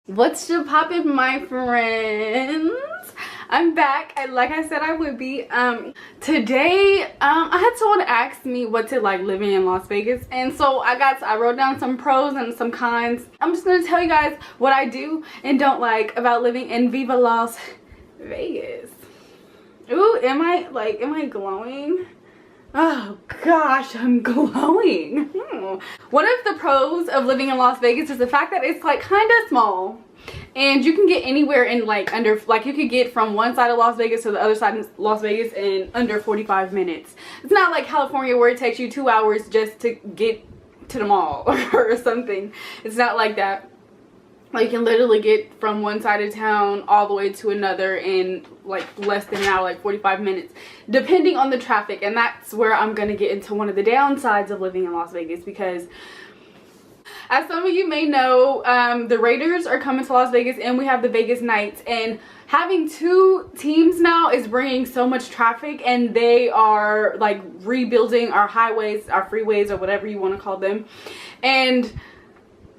What's your poppin', my friends? I'm back, and like I said I would be. Today I had someone ask me what's it like living in Las Vegas, and so I wrote down some pros and some cons. I'm just gonna tell you guys what I do and don't like about living in Viva Las Vegas. Ooh, am I glowing? Oh gosh, I'm glowing. One of the pros of living in Las Vegas is the fact that it's like kind of small, and you can get anywhere in you could get from one side of Las Vegas to the other side of Las Vegas in under 45 minutes. It's not like California where it takes you 2 hours just to get to the mall or something. It's not like that. Like, you can literally get from one side of town all the way to another in like less than an hour, like 45 minutes, depending on the traffic. And that's where I'm going to get into one of the downsides of living in Las Vegas, because as some of you may know, the Raiders are coming to Las Vegas, and we have the Vegas Knights, and having two teams now is bringing so much traffic, and they are like rebuilding our highways, our freeways, or whatever you want to call them. And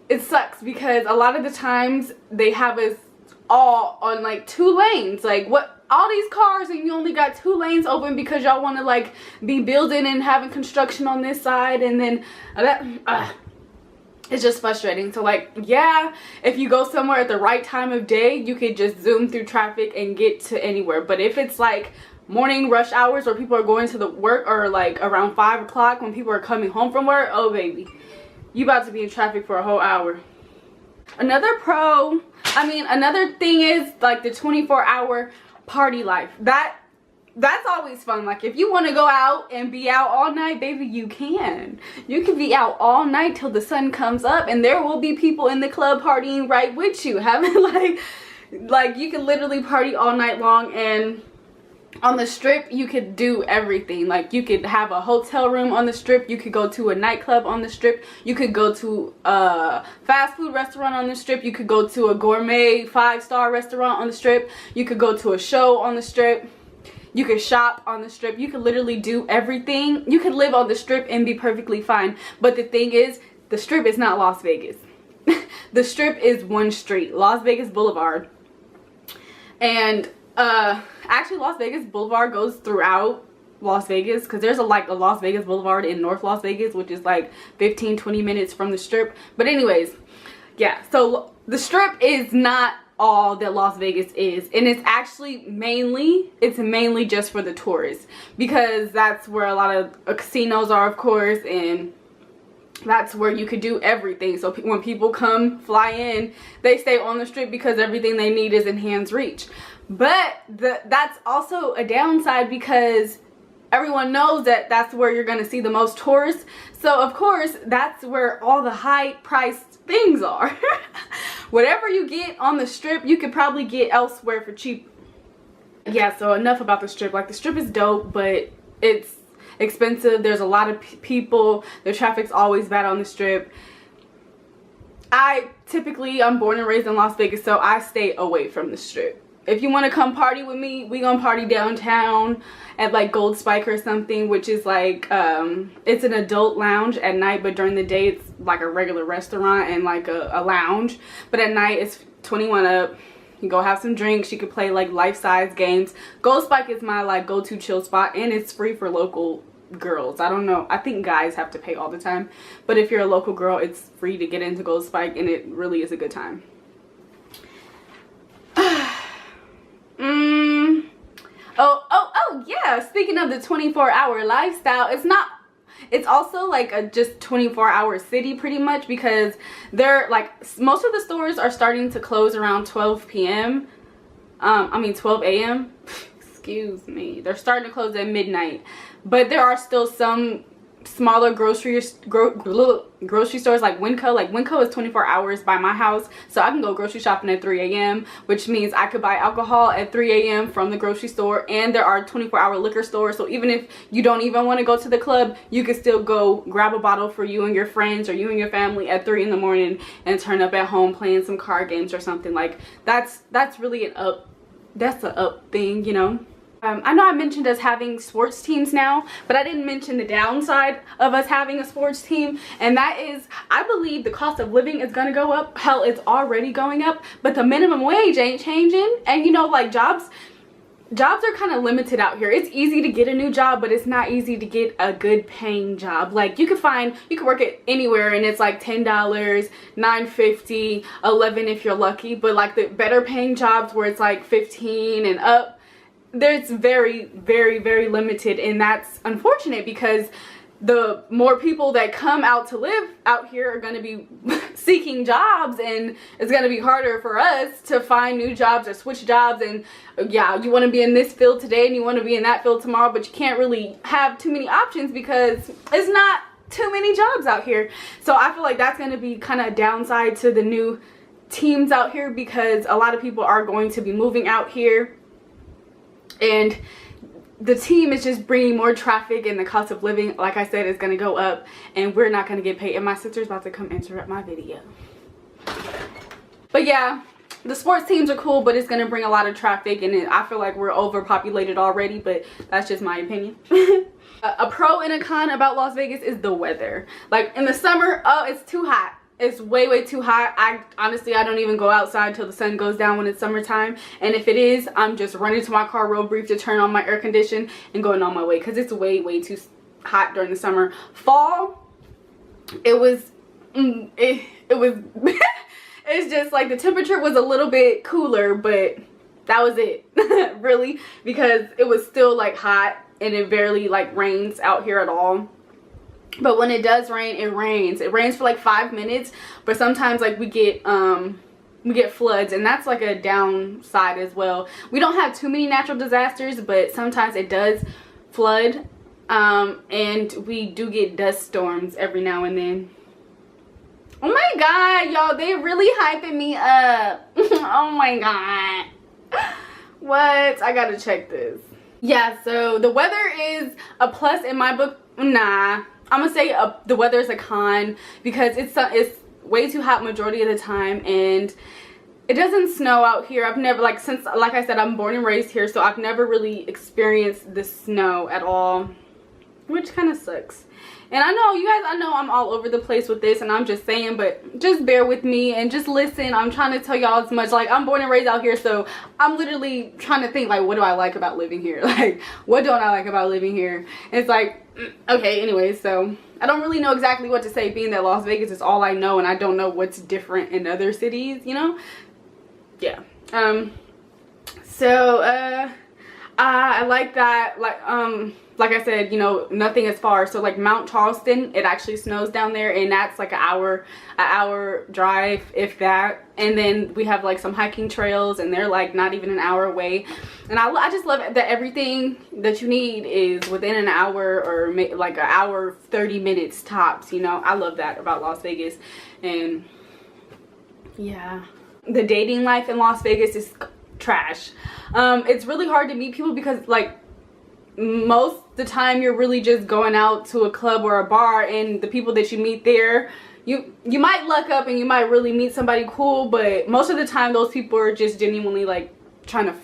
it sucks because a lot of the times they have us all on like 2 lanes. Like, what, all these cars, and you only got 2 lanes open because y'all want to like be building and having construction on this side, and then it's just frustrating. So like, yeah, if you go somewhere at the right time of day, you could just zoom through traffic and get to anywhere. But if it's like morning rush hours where people are going to the work, or like around 5 o'clock when people are coming home from work, oh baby, you about to be in traffic for a whole hour. Another thing is like the 24-hour party life. That's always fun. Like, if you want to go out and be out all night, baby, you can. You can be out all night till the sun comes up, and there will be people in the club partying right with you, having like you can literally party all night long. And on the Strip, you could do everything. Like, you could have a hotel room on the Strip, you could go to a nightclub on the Strip, you could go to a fast food restaurant on the Strip, you could go to a gourmet 5-star restaurant on the Strip, you could go to a show on the Strip, you could shop on the Strip. You could literally do everything. You could live on the Strip and be perfectly fine. But the thing is, the Strip is not Las Vegas. The Strip is one street, Las Vegas Boulevard. And actually, Las Vegas Boulevard goes throughout Las Vegas, because there's a Las Vegas Boulevard in North Las Vegas, which is like 15-20 minutes from the Strip. But anyways, yeah, so the Strip is not all that Las Vegas is, and it's actually mainly just for the tourists, because that's where a lot of casinos are, of course, and that's where you could do everything. So when people come fly in, they stay on the Strip because everything they need is in hand's reach. But that's also a downside, because everyone knows that that's where you're going to see the most tourists. So of course, that's where all the high priced things are. Whatever you get on the Strip, you could probably get elsewhere for cheap. Yeah, so enough about the Strip. Like, the Strip is dope, but it's expensive. There's a lot of people. The traffic's always bad on the Strip. I'm born and raised in Las Vegas, so I stay away from the Strip. If you want to come party with me, we gonna party downtown at like Gold Spike or something, which is like it's an adult lounge at night, but during the day it's like a regular restaurant and like a lounge. But at night it's 21 up. You go have some drinks. You could play like life-size games. Gold Spike is my like go-to chill spot, and it's free for local girls. I don't know, I think guys have to pay all the time, but if you're a local girl, it's free to get into Gold Spike, and it really is a good time. Oh yeah, speaking of the 24-hour lifestyle, it's also like a just 24-hour city pretty much, because they're like, most of the stores are starting to close around 12 p.m. 12 a.m. Excuse me. They're starting to close at midnight, but there are still some smaller grocery stores like Winco. Like, Winco is 24 hours by my house, so I can go grocery shopping at 3 a.m. which means I could buy alcohol at 3 a.m. from the grocery store. And there are 24-hour liquor stores, so even if you don't even want to go to the club, you can still go grab a bottle for you and your friends or you and your family at 3 in the morning and turn up at home playing some card games or something. Like, that's really an up thing, you know. I know I mentioned us having sports teams now, but I didn't mention the downside of us having a sports team, and that is, I believe the cost of living is gonna go up. Hell, it's already going up, but the minimum wage ain't changing. And you know, like jobs are kind of limited out here. It's easy to get a new job, but it's not easy to get a good paying job. Like you can work at anywhere and it's like $10, $9.50, $11 if you're lucky, but like the better paying jobs where it's like 15 and up, there's very, very, very limited. And that's unfortunate because the more people that come out to live out here are going to be seeking jobs, and it's going to be harder for us to find new jobs or switch jobs. And yeah, you want to be in this field today and you want to be in that field tomorrow, but you can't really have too many options because it's not too many jobs out here. So I feel like that's going to be kind of a downside to the new teams out here, because a lot of people are going to be moving out here, and the team is just bringing more traffic, and the cost of living, like I said, is going to go up, and we're not going to get paid. And my sister's about to come interrupt my video. But yeah, the sports teams are cool, but it's going to bring a lot of traffic, and I feel like we're overpopulated already, but that's just my opinion. A pro and a con about Las Vegas is the weather. Like in the summer, oh, it's too hot. It's way too hot. Honestly, I don't even go outside till the sun goes down when it's summertime. And if it is, I'm just running to my car real brief to turn on my air condition and going on my way, because it's way too hot during the summer. Fall, it was it's just like the temperature was a little bit cooler, but that was it. Really, because it was still like hot, and it barely like rains out here at all. But when it does rain, it rains. It rains for like 5 minutes, but sometimes like we get floods, and that's like a downside as well. We don't have too many natural disasters, but sometimes it does flood, and we do get dust storms every now and then. Oh my god, y'all, they really hyping me up. Oh my god. What? I gotta check this. Yeah, so the weather is a plus in my book. Nah, I'm gonna say the weather is a con, because it's way too hot majority of the time, and it doesn't snow out here. I've never, like I said, I'm born and raised here, so I've never really experienced the snow at all, which kind of sucks. And I know you guys, I know I'm all over the place with this, and I'm just saying, but just bear with me and just listen. I'm trying to tell y'all as much. Like, I'm born and raised out here, so I'm literally trying to think, like, what do I like about living here? Like, what don't I like about living here? And it's like, okay, anyways, so I don't really know exactly what to say, being that Las Vegas is all I know, and I don't know what's different in other cities, you know? Yeah. I like that, like I said, you know, nothing is far. So like Mount Charleston, it actually snows down there, and that's like an hour drive, if that. And then we have like some hiking trails, and they're like not even an hour away. And I just love that everything that you need is within an hour, or like an hour 30 minutes tops, you know. I love that about Las Vegas. And yeah, the dating life in Las Vegas is trash. It's really hard to meet people, because like most the time you're really just going out to a club or a bar, and the people that you meet there, you might luck up and you might really meet somebody cool, but most of the time those people are just genuinely like trying to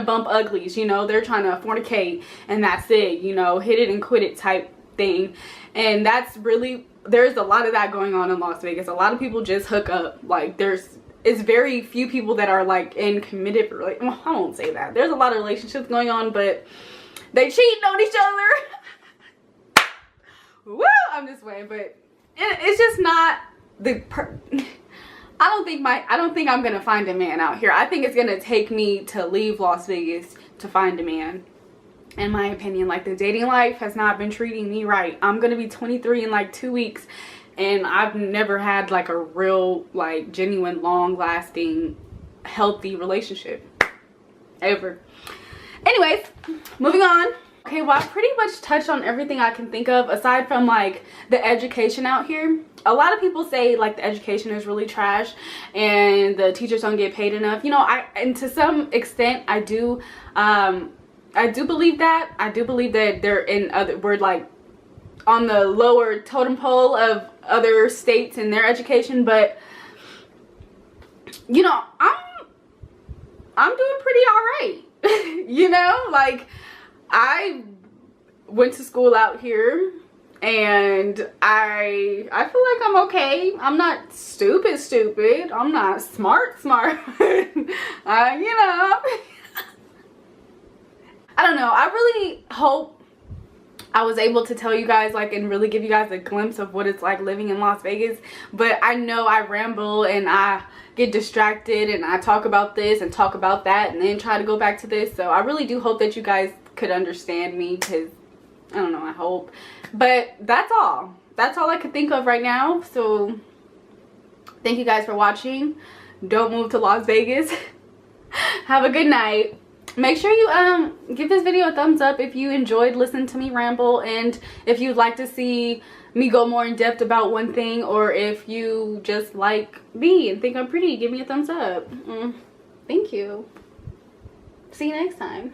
bump uglies, you know. They're trying to fornicate, and that's it, you know, hit it and quit it type thing. And that's really, there's a lot of that going on in Las Vegas. A lot of people just hook up. Like it's very few people that are like in committed, like, well, I won't say that. There's a lot of relationships going on, but they cheating on each other. Woo! I'm just saying, but it's just not the. I don't think I'm gonna find a man out here. I think it's gonna take me to leave Las Vegas to find a man. In my opinion, like the dating life has not been treating me right. I'm gonna be 23 in like 2 weeks, and I've never had like a real, like, genuine, long-lasting, healthy relationship ever. Anyways, moving on. Okay, well, I pretty much touched on everything I can think of aside from like the education out here. A lot of people say like the education is really trash and the teachers don't get paid enough. You know, and to some extent I do believe that. I do believe that we're like on the lower totem pole of other states in their education, but you know, I'm doing pretty all right. You know, like, I went to school out here and I feel like I'm okay. I'm not stupid. I'm not smart. You know. I don't know. I really hope I was able to tell you guys, like, and really give you guys a glimpse of what it's like living in Las Vegas. But I know I ramble and I get distracted and I talk about this and talk about that and then try to go back to this. So I really do hope that you guys could understand me, because I don't know, I hope. But that's all I could think of right now. So thank you guys for watching. Don't move to Las Vegas. Have a good night. Make sure you give this video a thumbs up if you enjoyed listening to me ramble, and if you'd like to see me go more in depth about one thing, or if you just like me and think I'm pretty, give me a thumbs up. Thank you. See you next time.